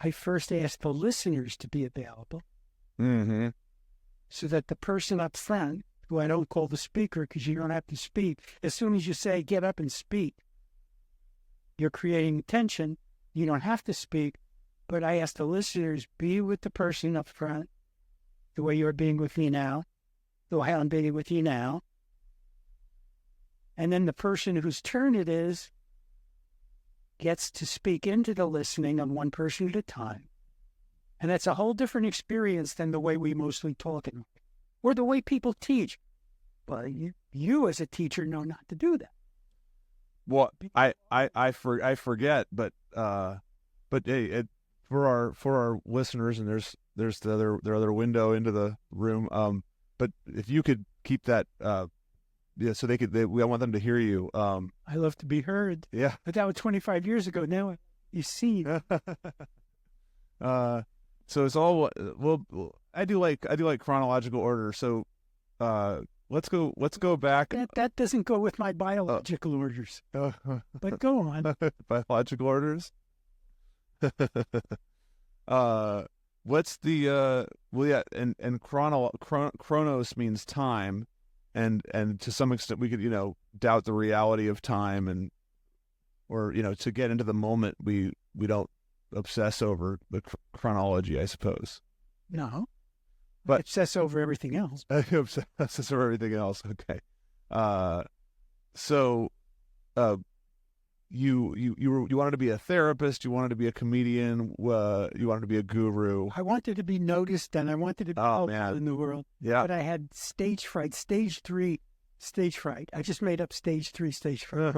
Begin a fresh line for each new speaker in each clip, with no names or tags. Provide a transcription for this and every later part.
I first asked the listeners to be available
Mm-hmm.
so that the person up front, who I don't call the speaker because you don't have to speak, as soon as you say, get up and speak, you're creating tension. You don't have to speak. But I asked the listeners, be with the person up front, the way you're being with me now, the way I'm being with you now. And then the person whose turn it is gets to speak into the listening of one person at a time. And that's a whole different experience than the way we mostly talk or the way people teach. But you as a teacher know not to do that.
Well, I forget, but hey, for our listeners, and there's the other window into the room. But if you could keep that, yeah, so I want them to hear you.
I love to be heard.
Yeah.
But that was 25 years ago. Now you see.
So it's all I do like chronological order. So let's go back.
That doesn't go with my biological orders. But go on.
Biological orders. What's the and chronos means time, and to some extent we could doubt the reality of time, or to get into the moment we don't obsess over the chronology, I suppose.
No,
but
I obsess over everything else.
Obsess over everything else. Okay. So you wanted to be a therapist, you wanted to be a comedian, you wanted to be a guru.
I wanted to be noticed, and I wanted to be helpful in the world.
Yeah.
But I had stage fright, stage 3 stage fright. I just made up stage 3 stage fright.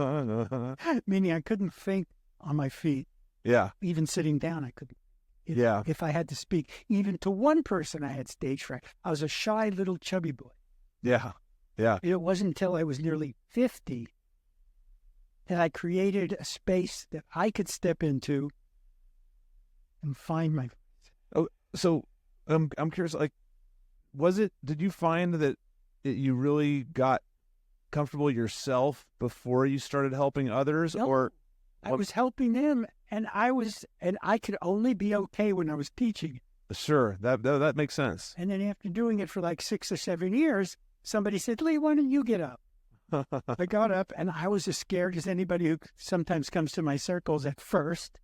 Meaning I couldn't think on my feet.
Yeah.
Even sitting down, I couldn't.
Yeah.
If I had to speak, even to one person, I had stage fright. I was a shy little chubby boy.
Yeah. Yeah.
It wasn't until I was nearly 50 that I created a space that I could step into and find my.
Oh, so I'm curious. Like, did you find that you really got comfortable yourself before you started helping others,
No,
or
I was helping them, and I could only be okay when I was teaching.
Sure, that makes sense.
And then after doing it for like 6 or 7 years, somebody said, "Lee, why don't you get up?" I got up, and I was as scared as anybody who sometimes comes to my circles at first,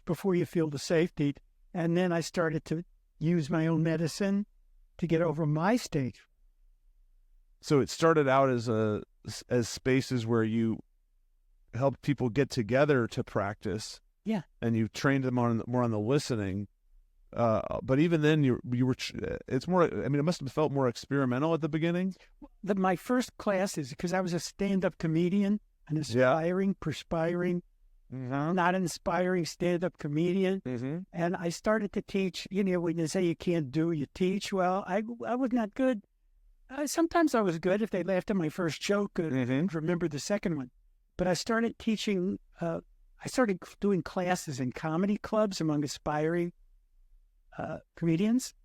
before you feel the safety. And then I started to use my own medicine to get over my stage.
So it started out as spaces where you helped people get together to practice.
Yeah.
And you trained them more on the listening. But even then, you were. It's more. I mean, it must have felt more experimental at the beginning.
My first classes, because I was a stand-up comedian, an aspiring, perspiring, not inspiring stand-up comedian, and I started to teach. When you say you can't do, you teach. Well, I was not good. Sometimes I was good if they laughed at my first joke and remember the second one. But I started teaching. I started doing classes in comedy clubs among aspiring comedians,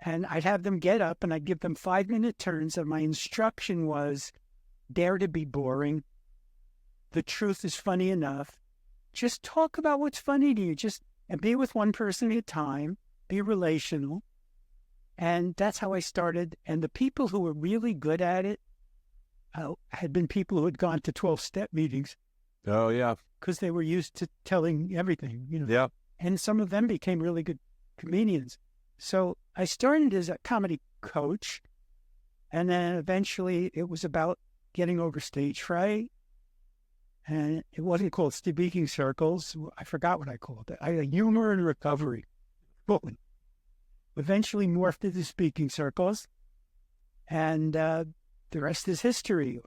and I'd have them get up and I'd give them 5-minute turns, and my instruction was, dare to be boring. The truth is funny enough. Just talk about what's funny to you. And be with one person at a time. Be relational. And that's how I started. And the people who were really good at it had been people who had gone to 12-step meetings.
Oh, yeah.
Because they were used to telling everything,
Yeah.
And some of them became really good comedians. So I started as a comedy coach, and then eventually it was about getting over stage fright. And it wasn't called speaking circles. I forgot what I called it. Humor and recovery. Eventually morphed into speaking circles, and the rest is history.